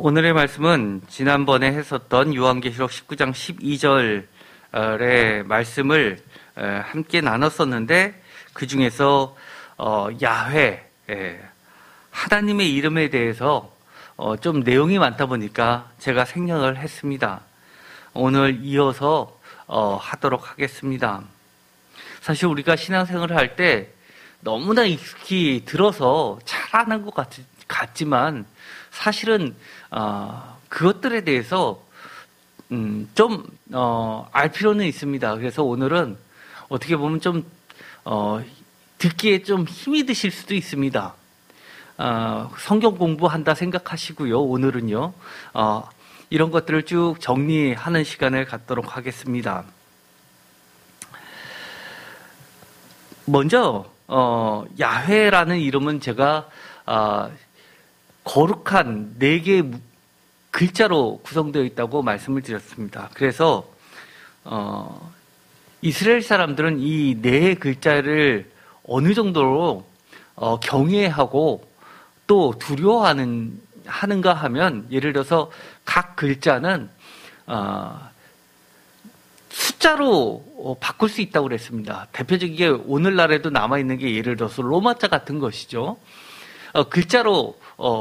오늘의 말씀은 지난번에 했었던 요한계시록 19장 12절의 말씀을 함께 나눴었는데 그 중에서 야훼, 하나님의 이름에 대해서 좀 내용이 많다 보니까 제가 생략을 했습니다. 오늘 이어서 하도록 하겠습니다. 사실 우리가 신앙생활을 할 때 너무나 익숙히 들어서 잘하는 것 같지만 사실은 그것들에 대해서 좀 알 필요는 있습니다. 그래서 오늘은 어떻게 보면 좀 듣기에 좀 힘이 드실 수도 있습니다. 성경 공부한다 생각하시고요. 오늘은요. 이런 것들을 쭉 정리하는 시간을 갖도록 하겠습니다. 먼저 야훼라는 이름은 제가 거룩한 4개의 글자로 구성되어 있다고 말씀을 드렸습니다. 그래서 이스라엘 사람들은 이 4 글자를 어느 정도로 경외하고 또 두려워하는가 하면, 예를 들어서 각 글자는 숫자로 바꿀 수 있다고 그랬습니다. 대표적인 게 오늘날에도 남아있는 게 예를 들어서 로마자 같은 것이죠.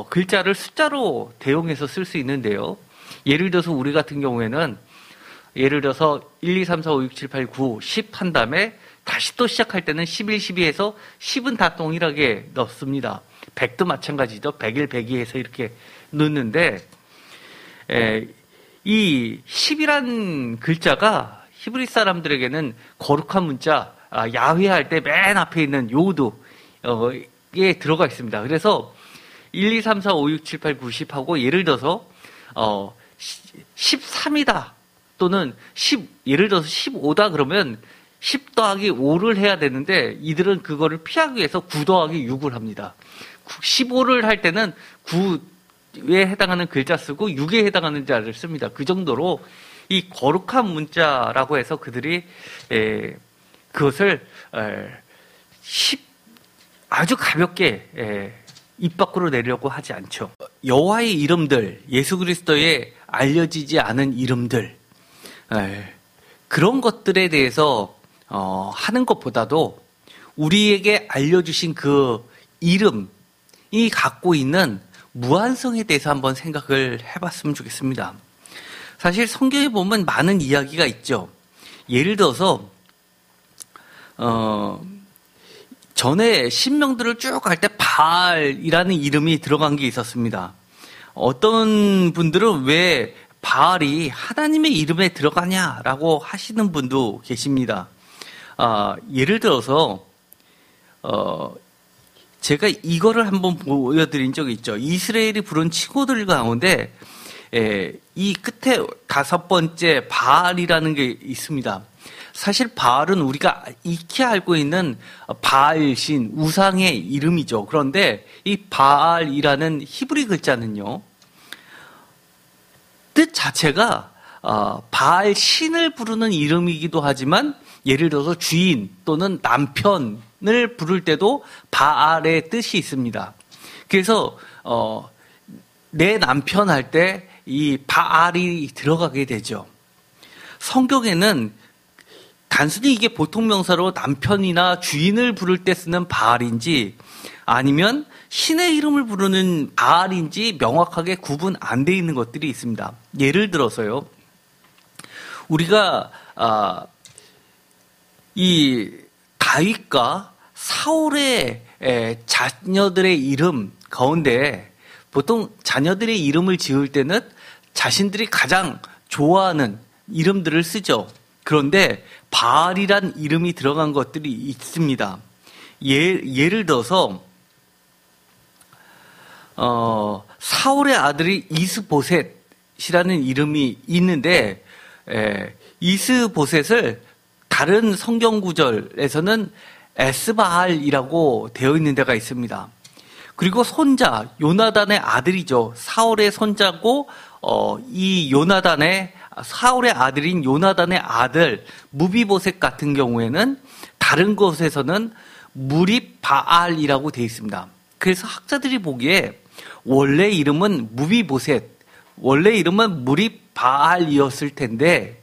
글자를 숫자로 대용해서 쓸 수 있는데요. 예를 들어서 우리 같은 경우에는 예를 들어서 1, 2, 3, 4, 5, 6, 7, 8, 9, 10 한 다음에 다시 또 시작할 때는 11, 12 해서 10은 다 동일하게 넣습니다. 100도 마찬가지죠. 100일, 102 해서 이렇게 넣는데 이 10이란 글자가 히브리 사람들에게는 거룩한 문자, 야훼 할 때 맨 앞에 있는 요드에 들어가 있습니다. 그래서 1, 2, 3, 4, 5, 6, 7, 8, 9, 10하고 예를 들어서 13이다 또는 예를 들어서 15다 그러면 10 더하기 5를 해야 되는데 이들은 그거를 피하기 위해서 9 더하기 6을 합니다. 15를 할 때는 9에 해당하는 글자 쓰고 6에 해당하는 자를 씁니다. 그 정도로 이 거룩한 문자라고 해서 그들이 그것을 아주 가볍게 입 밖으로 내려고 하지 않죠. 여호와의 이름들, 예수 그리스도의 알려지지 않은 이름들, 그런 것들에 대해서 하는 것보다도 우리에게 알려주신 그 이름이 갖고 있는 무한성에 대해서 한번 생각을 해봤으면 좋겠습니다. 사실 성경에 보면 많은 이야기가 있죠. 예를 들어서 전에 신명들을 쭉 갈 때 바알이라는 이름이 들어간 게 있었습니다. 어떤 분들은 왜 바알이 하나님의 이름에 들어가냐라고 하시는 분도 계십니다. 예를 들어서 제가 이거를 한번 보여드린 적이 있죠. 이스라엘이 부른 칭호들 가운데 이 끝에 5번째 바알이라는 게 있습니다. 사실 바알은 우리가 익히 알고 있는 바알신, 우상의 이름이죠. 그런데 이 바알이라는 히브리 글자는요, 뜻 자체가 바알신을 부르는 이름이기도 하지만 예를 들어서 주인 또는 남편을 부를 때도 바알의 뜻이 있습니다. 그래서 내 남편 할 때 이 바알이 들어가게 되죠. 성경에는 단순히 이게 보통 명사로 남편이나 주인을 부를 때 쓰는 바알인지 아니면 신의 이름을 부르는 바알인지 명확하게 구분 안 돼 있는 것들이 있습니다. 예를 들어서요, 우리가 이 다윗과 사울의 자녀들의 이름 가운데 보통 자녀들의 이름을 지을 때는 자신들이 가장 좋아하는 이름들을 쓰죠. 그런데 바알이란 이름이 들어간 것들이 있습니다. 예를 들어서 사울의 아들이 이스보셋이라는 이름이 있는데 이스보셋을 다른 성경 구절에서는 에스바알이라고 되어 있는 데가 있습니다. 그리고 손자 요나단의 아들이죠. 사울의 손자고 이 사울의 아들인 요나단의 아들 무비보셋 같은 경우에는 다른 곳에서는 무립바알이라고 되어 있습니다. 그래서 학자들이 보기에 원래 이름은 무비보셋 원래 이름은 무리바알이었을 텐데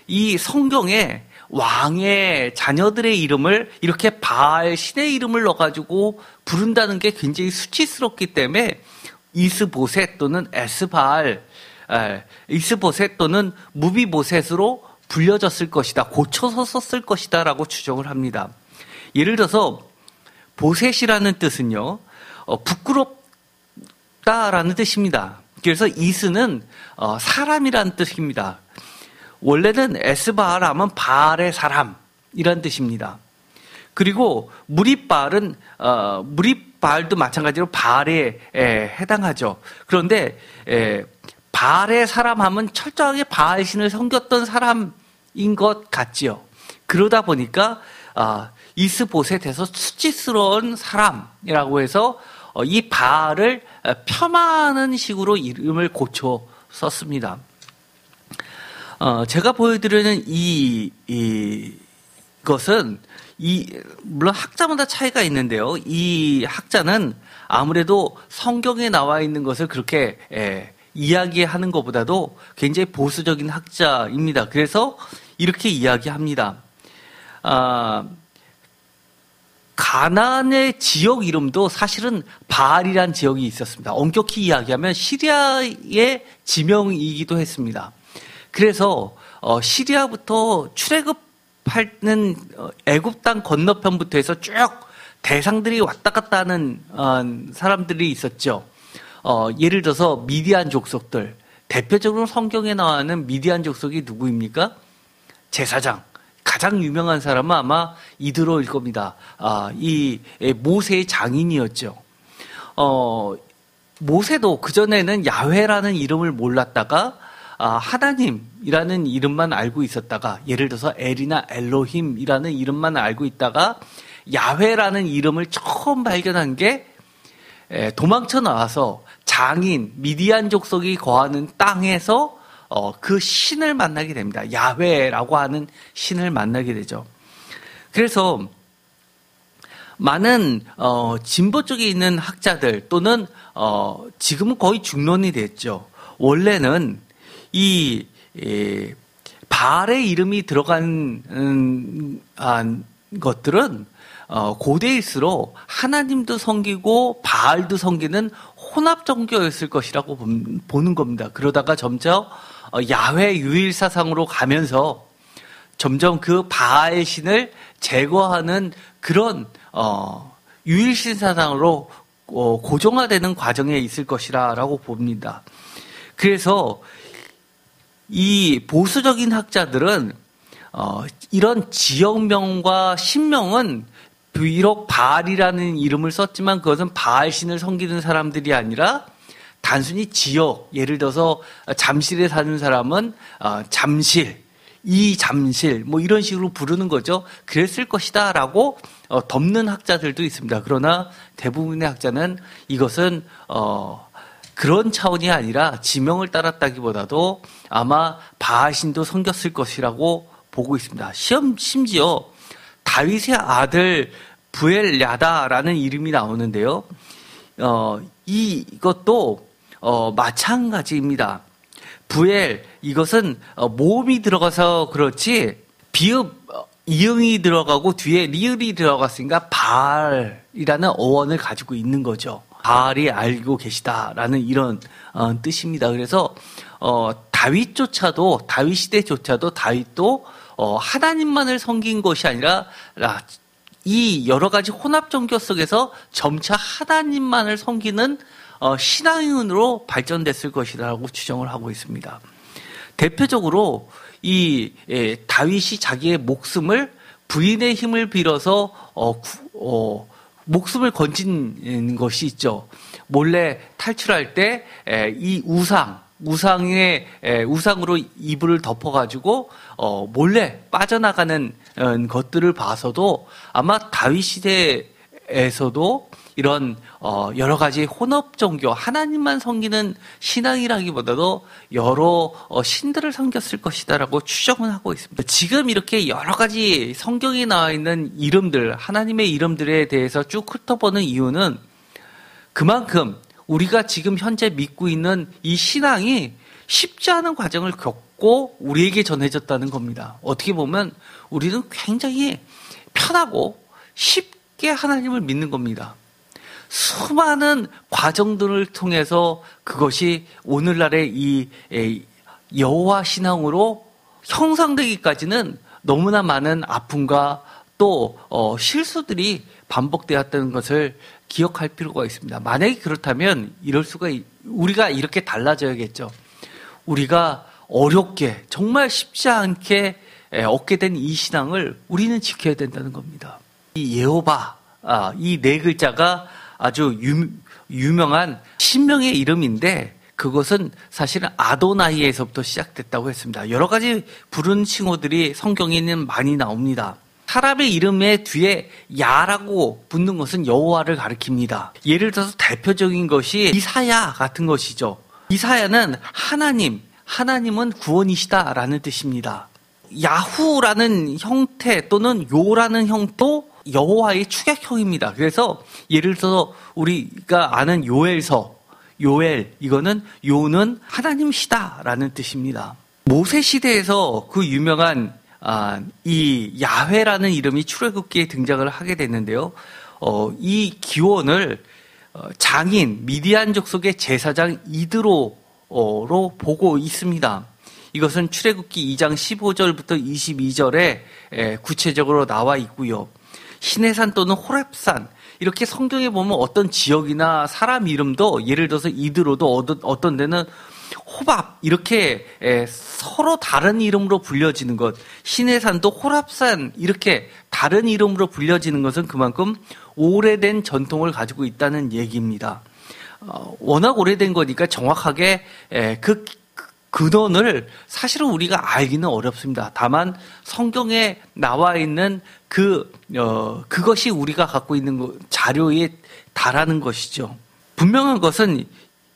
이 성경에 왕의 자녀들의 이름을 이렇게 바알 신의 이름을 넣어가지고 부른다는 게 굉장히 수치스럽기 때문에 이스보셋 또는 에스바알, 이스보셋 또는 무비보셋으로 불려졌을 것이다. 고쳐서 썼을 것이다 라고 추정을 합니다. 예를 들어서 보셋이라는 뜻은요, 부끄럽다라는 뜻입니다. 그래서 이스는 사람이라는 뜻입니다. 원래는 에스바알 하면 바알의 사람이란 뜻입니다. 그리고 무리바알은 무리바알도 마찬가지로 바알에 해당하죠. 그런데 바알의 사람 하면 철저하게 바알 신을 섬겼던 사람인 것 같지요. 그러다 보니까 이스보셋에서 수치스러운 사람이라고 해서 이 바알을 폄하하는 식으로 이름을 고쳐 썼습니다. 제가 보여드리는 이것은 물론 학자마다 차이가 있는데요. 이 학자는 아무래도 성경에 나와 있는 것을 그렇게 이야기하는 것보다도 굉장히 보수적인 학자입니다. 그래서 이렇게 이야기합니다. 가나안의 지역 이름도 사실은 바알이란 지역이 있었습니다. 엄격히 이야기하면 시리아의 지명이기도 했습니다. 그래서 시리아부터 출애굽하는 애굽 땅 건너편부터 해서 쭉 대상들이 왔다 갔다 하는 사람들이 있었죠. 예를 들어서 미디안 족속들, 대표적으로 성경에 나오는 미디안 족속이 누구입니까? 제사장. 가장 유명한 사람은 아마 이드로일 겁니다. 이 모세의 장인이었죠. 모세도 그전에는 야훼라는 이름을 몰랐다가 하나님이라는 이름만 알고 있었다가, 예를 들어서 엘이나 엘로힘이라는 이름만 알고 있다가 야훼라는 이름을 처음 발견한 게 도망쳐 나와서 장인 미디안 족속이 거하는 땅에서 그 신을 만나게 됩니다. 야훼라고 하는 신을 만나게 되죠. 그래서 많은 진보 쪽에 있는 학자들 또는 지금은 거의 중론이 됐죠. 원래는 이 바알의 이름이 들어간 것들은 고대일수록 하나님도 섬기고 바알도 섬기는 혼합 종교였을 것이라고 보는 겁니다. 그러다가 점점 야훼 유일 사상으로 가면서 점점 그 바알 신을 제거하는 그런 유일신 사상으로 고정화되는 과정에 있을 것이라고 봅니다. 그래서 이 보수적인 학자들은 이런 지역명과 신명은 비록 바알이라는 이름을 썼지만 그것은 바알 신을 섬기는 사람들이 아니라 단순히 지역, 예를 들어서 잠실에 사는 사람은 잠실, 이잠실 뭐 이런 식으로 부르는 거죠. 그랬을 것이다 라고 덮는 학자들도 있습니다. 그러나 대부분의 학자는 이것은 그런 차원이 아니라 지명을 따랐다기보다도 아마 바알신도 섬겼을 것이라고 보고 있습니다. 심지어 다윗의 아들 부엘야다라는 이름이 나오는데요. 이것도 마찬가지입니다. 부엘, 이것은 모음이 들어가서 그렇지 비읍, 이응이 들어가고 뒤에 리을이 들어갔으니까 바알이라는 어원을 가지고 있는 거죠. 바알이 알고 계시다라는 이런 뜻입니다. 그래서 다윗 시대조차도 다윗도 하나님만을 섬긴 것이 아니라 이 여러 가지 혼합 종교 속에서 점차 하나님만을 섬기는 신앙인으로 발전됐을 것이라고 추정을 하고 있습니다. 대표적으로 이 다윗이 자기의 목숨을 부인의 힘을 빌어서 목숨을 건진 것이 있죠. 몰래 탈출할 때 이 우상으로 이불을 덮어가지고 몰래 빠져나가는 것들을 봐서도 아마 다윗 시대에서도 이런 여러 가지 혼합 종교, 하나님만 섬기는 신앙이라기보다도 여러 신들을 섬겼을 것이다라고 추정을 하고 있습니다. 지금 이렇게 여러 가지 성경에 나와 있는 이름들, 하나님의 이름들에 대해서 쭉 훑어보는 이유는 그만큼 우리가 지금 현재 믿고 있는 이 신앙이 쉽지 않은 과정을 겪고 우리에게 전해졌다는 겁니다. 어떻게 보면 우리는 굉장히 편하고 쉽게 하나님을 믿는 겁니다. 수많은 과정들을 통해서 그것이 오늘날의 이 여호와 신앙으로 형성되기까지는 너무나 많은 아픔과 또 실수들이 반복되었다는 것을 기억할 필요가 있습니다. 만약에 그렇다면 우리가 이렇게 달라져야겠죠. 우리가 어렵게 정말 쉽지 않게 얻게 된 이 신앙을 우리는 지켜야 된다는 겁니다. 이 여호와 이 네 글자가 아주 유명한 신명의 이름인데 그것은 사실은 아도나이에서부터 시작됐다고 했습니다. 여러 가지 부른 칭호들이 성경에는 많이 나옵니다. 사람의 이름의 뒤에 야라고 붙는 것은 여호와를 가리킵니다. 예를 들어서 대표적인 것이 이사야 같은 것이죠. 이사야는 하나님은 구원이시다라는 뜻입니다. 야후라는 형태 또는 요라는 형도 여호와의 축약형입니다. 그래서 예를 들어서 우리가 아는 이거는 요는 하나님이시다라는 뜻입니다. 모세 시대에서 그 유명한 이 야훼라는 이름이 출애굽기에 등장을 하게 됐는데요. 이 기원을 장인 미디안 족속의 제사장 이드로로 보고 있습니다. 이것은 출애굽기 2장 15절부터 22절에 구체적으로 나와 있고요. 시내산 또는 호렙산 이렇게 성경에 보면 어떤 지역이나 사람 이름도 예를 들어서 이드로도 어떤 데는 호밥 이렇게 서로 다른 이름으로 불려지는 것, 시내산도 호랍산 이렇게 다른 이름으로 불려지는 것은 그만큼 오래된 전통을 가지고 있다는 얘기입니다. 워낙 오래된 거니까 정확하게 그 근원을 사실은 우리가 알기는 어렵습니다. 다만 성경에 나와 있는 그것이 우리가 갖고 있는 자료에 달하는 것이죠. 분명한 것은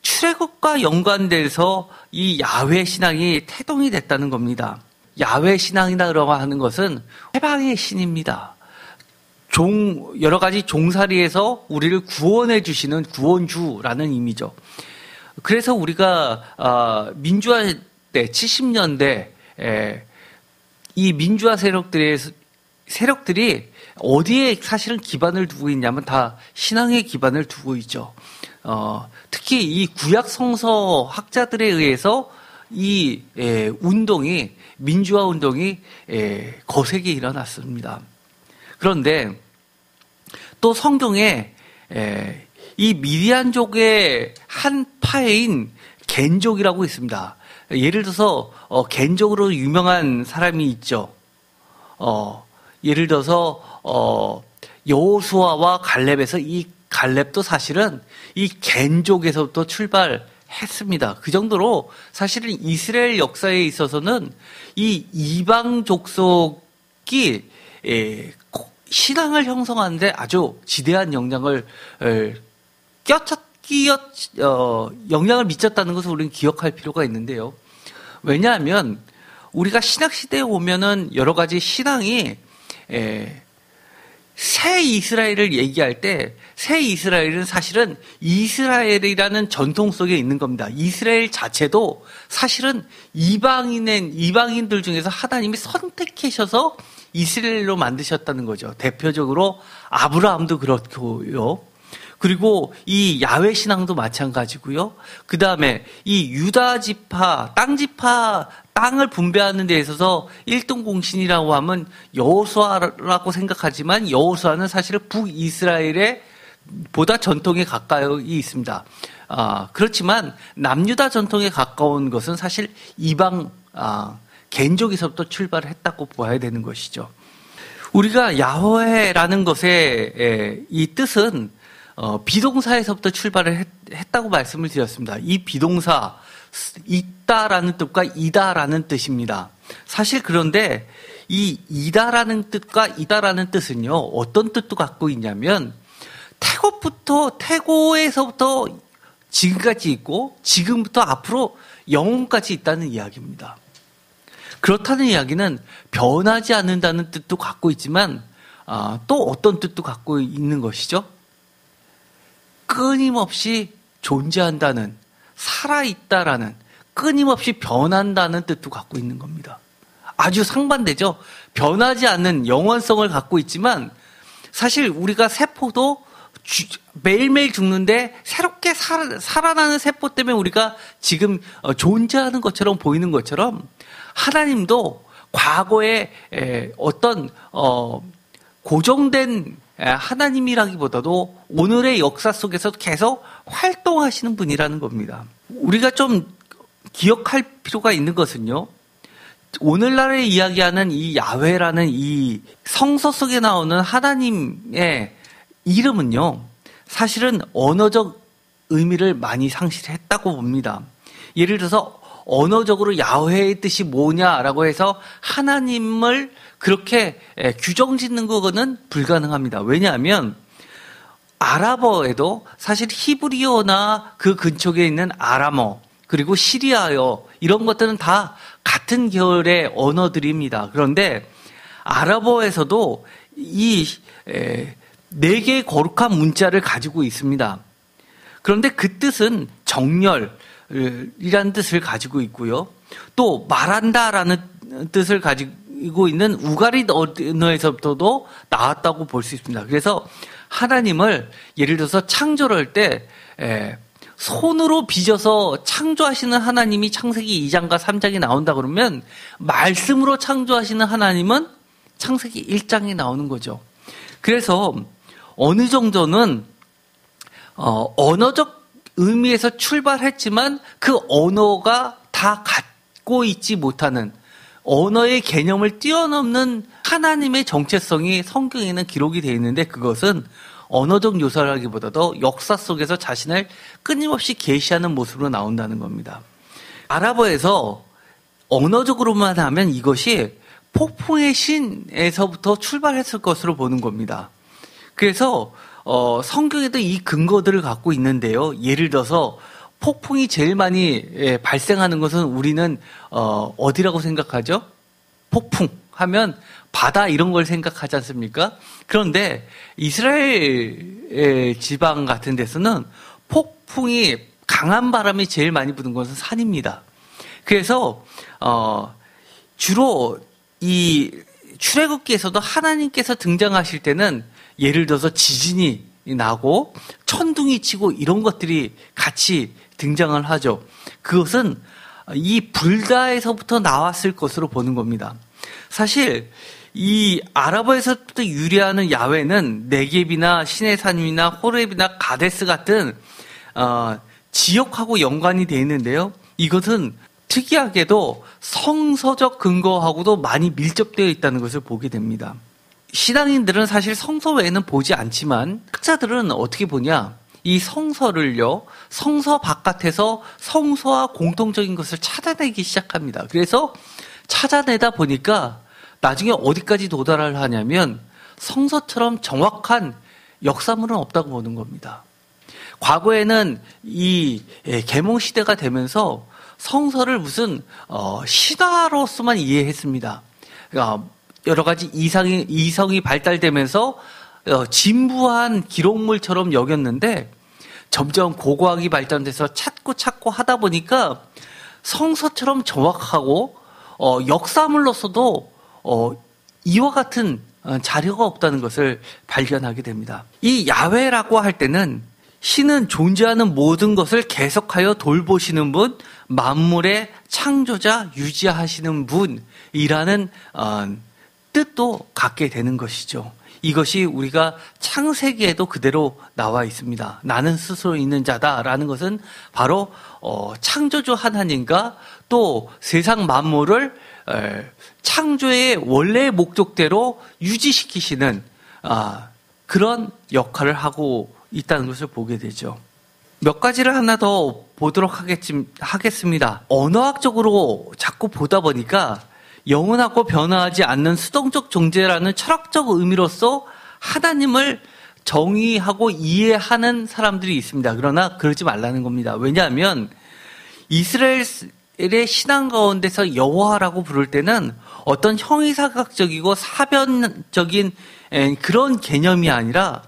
출애굽과 연관돼서 이 야훼 신앙이 태동이 됐다는 겁니다. 야훼 신앙이라고 하는 것은 해방의 신입니다. 여러 가지 종살이에서 우리를 구원해 주시는 구원주라는 의미죠. 그래서 우리가 민주화 때 70년대 이 민주화 세력들이 어디에 사실은 기반을 두고 있냐면 다 신앙의 기반을 두고 있죠. 특히 이 구약 성서 학자들에 의해서 이 민주화 운동이 거세게 일어났습니다. 그런데 또 성경에 이 미디안족의 한 파인 겐족이라고 있습니다. 예를 들어서 겐족으로 유명한 사람이 있죠. 예를 들어서 여호수아와 갈렙에서 이 갈렙도 사실은 이 겐족에서부터 출발했습니다. 그 정도로 사실은 이스라엘 역사에 있어서는 이 이방 족속이 신앙을 형성하는데 아주 지대한 영향을 영향을 미쳤다는 것을 우리는 기억할 필요가 있는데요. 왜냐하면 우리가 신학 시대에 오면은 여러 가지 신앙이 새 이스라엘을 얘기할 때 새 이스라엘은 사실은 이스라엘이라는 전통 속에 있는 겁니다. 이스라엘 자체도 사실은 이방인들 중에서 하나님이 선택하셔서 이스라엘로 만드셨다는 거죠. 대표적으로 아브라함도 그렇고요. 그리고 이 야훼 신앙도 마찬가지고요. 그 다음에 이 유다 지파, 땅을 분배하는 데 있어서 1등 공신이라고 하면 여호수아라고 생각하지만 여호수아는 사실 북이스라엘에 보다 전통에 가까이 있습니다. 그렇지만 남유다 전통에 가까운 것은 사실 이방 겐족에서부터 출발했다고 봐야 되는 것이죠. 우리가 야훼라는 것의 이 뜻은 비동사에서부터 출발을 했다고 말씀을 드렸습니다. 이 비동사 있다라는 뜻과 이다라는 뜻입니다. 사실 그런데 이 이다라는 뜻과 이다라는 뜻은요 어떤 뜻도 갖고 있냐면 태고에서부터 지금까지 있고 지금부터 앞으로 영혼까지 있다는 이야기입니다. 그렇다는 이야기는 변하지 않는다는 뜻도 갖고 있지만 또 어떤 뜻도 갖고 있는 것이죠? 끊임없이 존재한다는, 살아있다라는, 끊임없이 변한다는 뜻도 갖고 있는 겁니다. 아주 상반되죠. 변하지 않는 영원성을 갖고 있지만 사실 우리가 세포도 매일매일 죽는데 새롭게 살아나는 세포 때문에 우리가 지금 존재하는 것처럼 보이는 것처럼 하나님도 과거에 어떤 고정된 하나님이라기보다도 오늘의 역사 속에서 계속 활동하시는 분이라는 겁니다. 우리가 좀 기억할 필요가 있는 것은요, 오늘날에 이야기하는 이 야훼라는 이 성서 속에 나오는 하나님의 이름은요, 사실은 언어적 의미를 많이 상실했다고 봅니다. 예를 들어서 언어적으로 야훼의 뜻이 뭐냐라고 해서 하나님을 그렇게 규정 짓는 거는 불가능합니다. 왜냐하면 아랍어에도 사실 히브리어나 그 근처에 있는 아람어, 그리고 시리아어, 이런 것들은 다 같은 계열의 언어들입니다. 그런데 아랍어에서도 이 4개의 거룩한 문자를 가지고 있습니다. 그런데 그 뜻은 정렬이라는 뜻을 가지고 있고요. 또 말한다라는 뜻을 가지고 있는 우가릿 언어에서부터도 나왔다고 볼 수 있습니다. 그래서 하나님을 예를 들어서 창조를 할 때 손으로 빚어서 창조하시는 하나님이 창세기 2장과 3장에 나온다 그러면 말씀으로 창조하시는 하나님은 창세기 1장에 나오는 거죠. 그래서 어느 정도는 언어적 의미에서 출발했지만 그 언어가 다 갖고 있지 못하는 언어의 개념을 뛰어넘는 하나님의 정체성이 성경에는 기록이 되어 있는데 그것은 언어적 요소라기보다도 역사 속에서 자신을 끊임없이 계시하는 모습으로 나온다는 겁니다. 아랍어에서 언어적으로만 하면 이것이 폭풍의 신에서부터 출발했을 것으로 보는 겁니다. 그래서 성경에도 이 근거들을 갖고 있는데요. 예를 들어서 폭풍이 제일 많이 발생하는 것은 우리는 어디라고 생각하죠? 폭풍 하면 바다 이런 걸 생각하지 않습니까? 그런데 이스라엘 지방 같은 데서는 폭풍이 강한 바람이 제일 많이 부는 것은 산입니다. 그래서 주로 이 출애굽기에서도 하나님께서 등장하실 때는 예를 들어서 지진이 나고 천둥이 치고 이런 것들이 같이 등장을 하죠. 그것은 이 불가에서부터 나왔을 것으로 보는 겁니다. 사실 이 아랍어에서부터 유래하는 야훼는 네겝이나 시내산이나 호렙이나 가데스 같은 지역하고 연관이 되어 있는데요. 이것은 특이하게도 성서적 근거하고도 많이 밀접되어 있다는 것을 보게 됩니다. 신앙인들은 사실 성서 외에는 보지 않지만 학자들은 어떻게 보냐, 이 성서를요, 성서 바깥에서 성서와 공통적인 것을 찾아내기 시작합니다. 그래서 찾아내다 보니까 나중에 어디까지 도달을 하냐면 성서처럼 정확한 역사물은 없다고 보는 겁니다. 과거에는 이 계몽 시대가 되면서 성서를 무슨 신화로서만 이해했습니다. 그러니까 여러 가지 이성이 발달되면서 진부한 기록물처럼 여겼는데 점점 고고학이 발전돼서 찾고 하다 보니까 성서처럼 정확하고 역사물로서도 이와 같은 자료가 없다는 것을 발견하게 됩니다. 이 야훼라고 할 때는 신은 존재하는 모든 것을 계속하여 돌보시는 분, 만물의 창조자, 유지하시는 분이라는 뜻도 갖게 되는 것이죠. 이것이 우리가 창세기에도 그대로 나와 있습니다. 나는 스스로 있는 자다라는 것은 바로 창조주 하나님과 또 세상 만물을 창조의 원래의 목적대로 유지시키시는 그런 역할을 하고 있다는 것을 보게 되죠. 몇 가지를 하나 더 보도록 하겠습니다. 언어학적으로 자꾸 보다 보니까 영원하고 변화하지 않는 수동적 존재라는 철학적 의미로서 하나님을 정의하고 이해하는 사람들이 있습니다. 그러나 그러지 말라는 겁니다. 왜냐하면 이스라엘의 신앙 가운데서 여호와라고 부를 때는 어떤 형이사각적이고 사변적인 그런 개념이 아니라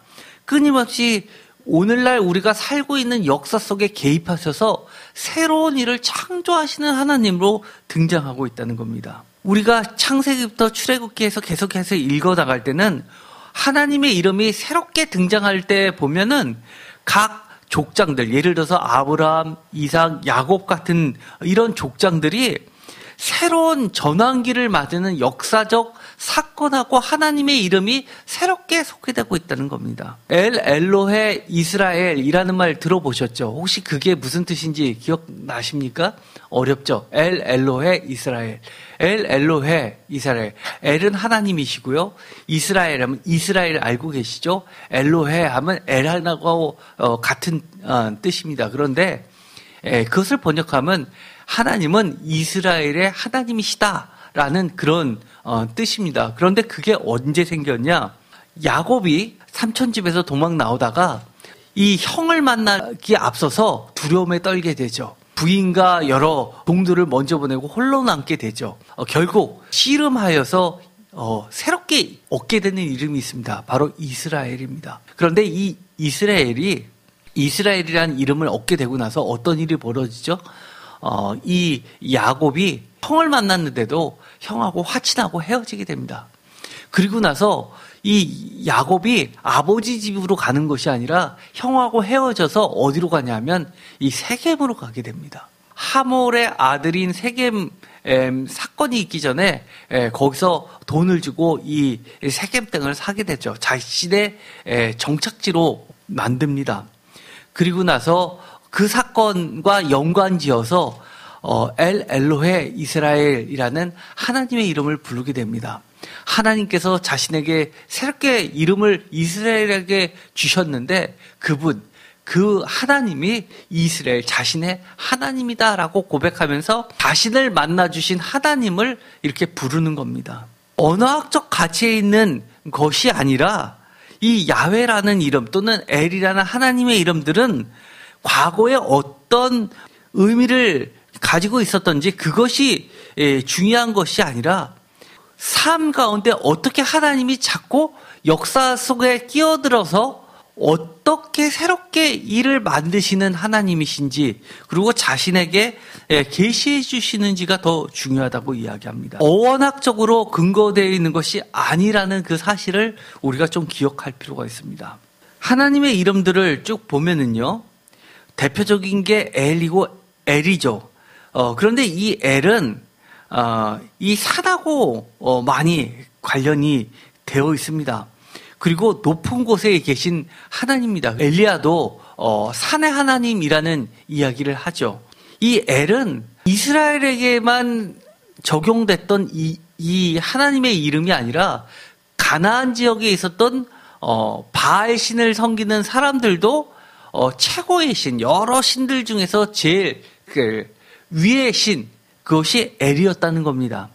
끊임없이 오늘날 우리가 살고 있는 역사 속에 개입하셔서 새로운 일을 창조하시는 하나님으로 등장하고 있다는 겁니다. 우리가 창세기부터 출애굽기에서 계속해서 읽어나갈 때는 하나님의 이름이 새롭게 등장할 때 보면은 각 족장들, 예를 들어서 아브라함, 이삭, 야곱 같은 이런 족장들이 새로운 전환기를 맞이는 역사적 사건하고 하나님의 이름이 새롭게 소개되고 있다는 겁니다. 엘로헤 이스라엘이라는 말 들어보셨죠? 혹시 그게 무슨 뜻인지 기억나십니까? 어렵죠? 엘로헤 이스라엘. 엘로헤 이스라엘. 엘은 하나님이시고요. 이스라엘 하면 이스라엘 알고 계시죠? 엘로헤 하면 엘하고 같은 뜻입니다. 그런데 그것을 번역하면 하나님은 이스라엘의 하나님이시다라는 그런 뜻입니다. 그런데 그게 언제 생겼냐? 야곱이 삼촌집에서 도망 나오다가 이 형을 만나기 앞서서 두려움에 떨게 되죠. 부인과 여러 동들을 먼저 보내고 홀로 남게 되죠. 결국 씨름하여서 새롭게 얻게 되는 이름이 있습니다. 바로 이스라엘입니다. 그런데 이 이스라엘이라는 이름을 얻게 되고 나서 어떤 일이 벌어지죠? 이 야곱이 형을 만났는데도 형하고 화친하고 헤어지게 됩니다. 그리고 나서 이 야곱이 아버지 집으로 가는 것이 아니라 형하고 헤어져서 어디로 가냐면 이 세겜으로 가게 됩니다. 하몰의 아들인 세겜 사건이 있기 전에 거기서 돈을 주고 이 세겜 땅을 사게 되죠. 자신의 정착지로 만듭니다. 그리고 나서 그 사건과 연관지어서 엘로헤 이스라엘이라는 하나님의 이름을 부르게 됩니다. 하나님께서 자신에게 새롭게 이름을 이스라엘에게 주셨는데 그 하나님이 이스라엘 자신의 하나님이다라고 고백하면서 자신을 만나주신 하나님을 이렇게 부르는 겁니다. 언어학적 가치에 있는 것이 아니라 이 야훼라는 이름 또는 엘이라는 하나님의 이름들은 과거에 어떤 의미를 가지고 있었던지 그것이 중요한 것이 아니라 삶 가운데 어떻게 하나님이 자꾸 역사 속에 끼어들어서 어떻게 새롭게 일을 만드시는 하나님이신지 그리고 자신에게 계시해 주시는지가 더 중요하다고 이야기합니다. 어원학적으로 근거되어 있는 것이 아니라는 그 사실을 우리가 좀 기억할 필요가 있습니다. 하나님의 이름들을 쭉 보면은요. 대표적인 게 엘이죠. 그런데 이 엘은 이 산하고 많이 관련이 되어 있습니다. 그리고 높은 곳에 계신 하나님입니다. 엘리야도 산의 하나님이라는 이야기를 하죠. 이 엘은 이스라엘에게만 적용됐던 이 하나님의 이름이 아니라 가나안 지역에 있었던 바알 신을 섬기는 사람들도 최고의 신, 여러 신들 중에서 제일 위의 신, 그것이 엘이었다는 겁니다.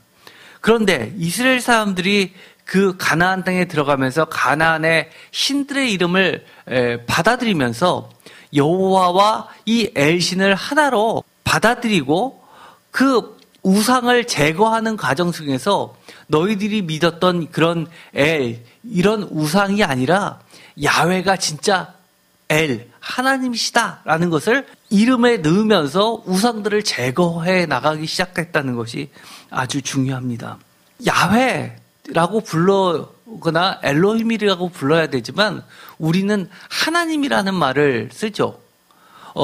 그런데 이스라엘 사람들이 그 가나안 땅에 들어가면서 가나안의 신들의 이름을 받아들이면서 여호와와 이 엘신을 하나로 받아들이고 그 우상을 제거하는 과정 속에서 너희들이 믿었던 그런 엘, 이런 우상이 아니라 야훼가 진짜 엘, 하나님이시다라는 것을 이름에 넣으면서 우상들을 제거해 나가기 시작했다는 것이 아주 중요합니다. 야훼라고 불러거나 엘로힘이라고 불러야 되지만 우리는 하나님이라는 말을 쓰죠.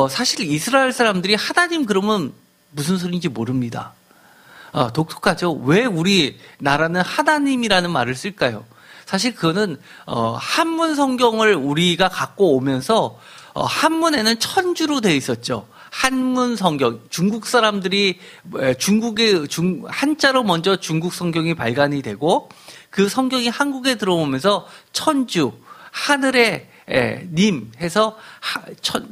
사실 이스라엘 사람들이 하나님 그러면 무슨 소리인지 모릅니다. 독특하죠. 왜 우리나라는 하나님이라는 말을 쓸까요? 사실 그거는 한문 성경을 우리가 갖고 오면서 한문에는 천주로 되어 있었죠. 한문 성경, 중국 사람들이 한자로 먼저 중국 성경이 발간이 되고 그 성경이 한국에 들어오면서 천주, 하늘의 님 해서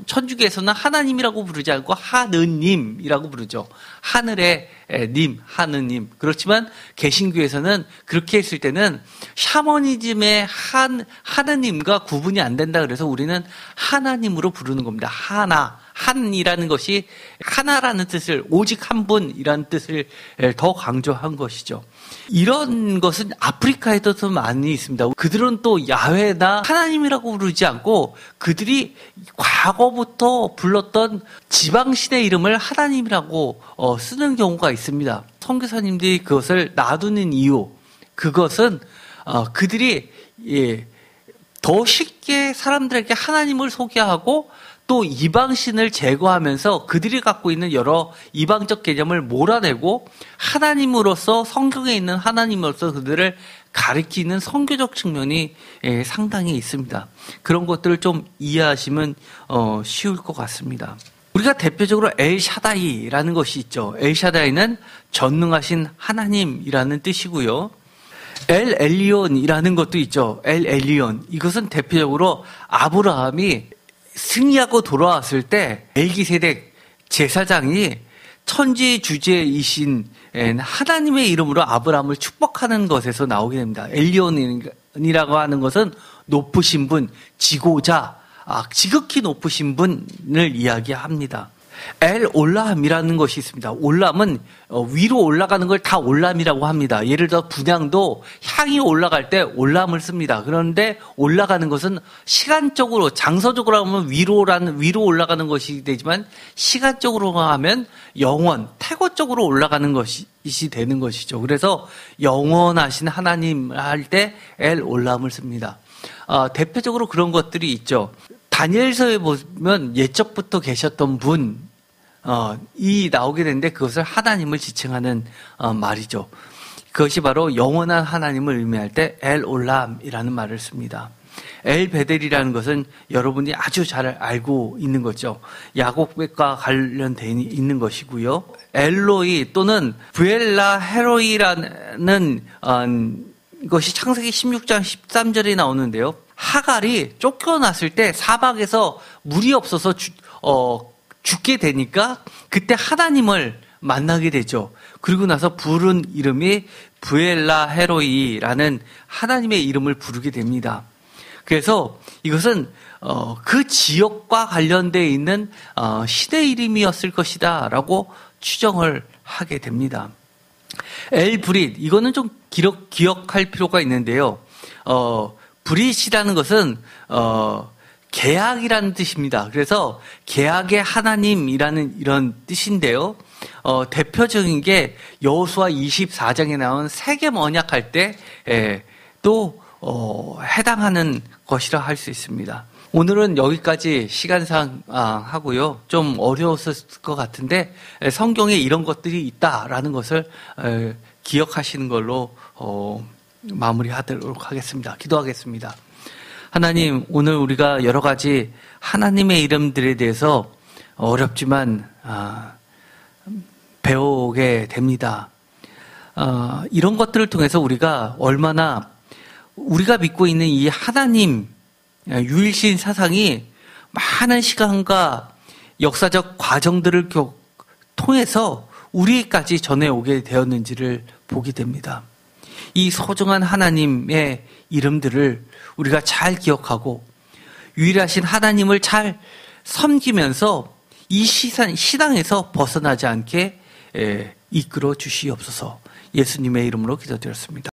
천주교에서는 하나님이라고 부르지 않고 하느님이라고 부르죠. 하늘의 님, 하느님. 그렇지만 개신교에서는 그렇게 했을 때는 샤머니즘의 하느님과 구분이 안 된다 그래서 우리는 하나님으로 부르는 겁니다. 한이라는 것이 하나라는 뜻을, 오직 한 분이라는 뜻을 더 강조한 것이죠. 이런 것은 아프리카에도 더 많이 있습니다. 그들은 또 야훼나 하나님이라고 부르지 않고 그들이 과거부터 불렀던 지방신의 이름을 하나님이라고 쓰는 경우가 있습니다. 선교사님들이 그것을 놔두는 이유, 그것은 그들이 더 쉽게 사람들에게 하나님을 소개하고 또 이방신을 제거하면서 그들이 갖고 있는 여러 이방적 개념을 몰아내고 하나님으로서, 성경에 있는 하나님으로서 그들을 가리키는 선교적 측면이 상당히 있습니다. 그런 것들을 좀 이해하시면 쉬울 것 같습니다. 우리가 대표적으로 엘샤다이라는 것이 있죠. 엘샤다이는 전능하신 하나님이라는 뜻이고요. 엘 엘리온이라는 것도 있죠. 엘 엘리온. 이것은 대표적으로 아브라함이 승리하고 돌아왔을 때 멜기세덱 제사장이 천지주제이신 하나님의 이름으로 아브라함을 축복하는 것에서 나오게 됩니다. 엘리온이라고 하는 것은 높으신 분, 지고자, 지극히 높으신 분을 이야기합니다. 엘 올람이라는 것이 있습니다. 올람은 위로 올라가는 걸 다 올람이라고 합니다. 예를 들어 분향도 향이 올라갈 때 올람을 씁니다. 그런데 올라가는 것은 시간적으로, 장서적으로 하면 위로 올라가는 것이 되지만 시간적으로 하면 영원, 태고적으로 올라가는 것이 되는 것이죠. 그래서 영원하신 하나님 할 때 엘 올람을 씁니다. 대표적으로 그런 것들이 있죠. 다니엘서에 보면 옛적부터 계셨던 분, 이 나오게 되는데 그것을 하나님을 지칭하는 말이죠. 그것이 바로 영원한 하나님을 의미할 때 엘 올람이라는 말을 씁니다. 엘 베델이라는 것은 여러분이 아주 잘 알고 있는 거죠. 야곱과 관련되어 있는 것이고요. 엘로이 또는 브엘라 헤로이라는 것이 창세기 16장 13절에 나오는데요. 하갈이 쫓겨났을 때 사막에서 물이 없어서 죽게 되니까 그때 하나님을 만나게 되죠. 그리고 나서 부른 이름이 브엘라 헤로이라는 하나님의 이름을 부르게 됩니다. 그래서 이것은 그 지역과 관련되어 있는 신의 이름이었을 것이다 라고 추정을 하게 됩니다. 엘 브릿, 이거는 좀 기억할 필요가 있는데요. 브릿이라는 것은 계약이라는 뜻입니다. 그래서 계약의 하나님이라는 이런 뜻인데요. 대표적인 게 여호수아 24장에 나온 세겜 언약할 때 또 해당하는 것이라 할 수 있습니다. 오늘은 여기까지 시간상 하고요. 좀 어려웠을 것 같은데 성경에 이런 것들이 있다라는 것을 기억하시는 걸로 마무리하도록 하겠습니다. 기도하겠습니다. 하나님, 오늘 우리가 여러 가지 하나님의 이름들에 대해서 어렵지만 배우게 됩니다. 이런 것들을 통해서 우리가 얼마나 우리가 믿고 있는 이 하나님 유일신 사상이 많은 시간과 역사적 과정들을 통해서 우리까지 전해오게 되었는지를 보게 됩니다. 이 소중한 하나님의 이름들을 우리가 잘 기억하고 유일하신 하나님을 잘 섬기면서 이 신앙에서 벗어나지 않게 이끌어 주시옵소서. 예수님의 이름으로 기도드렸습니다.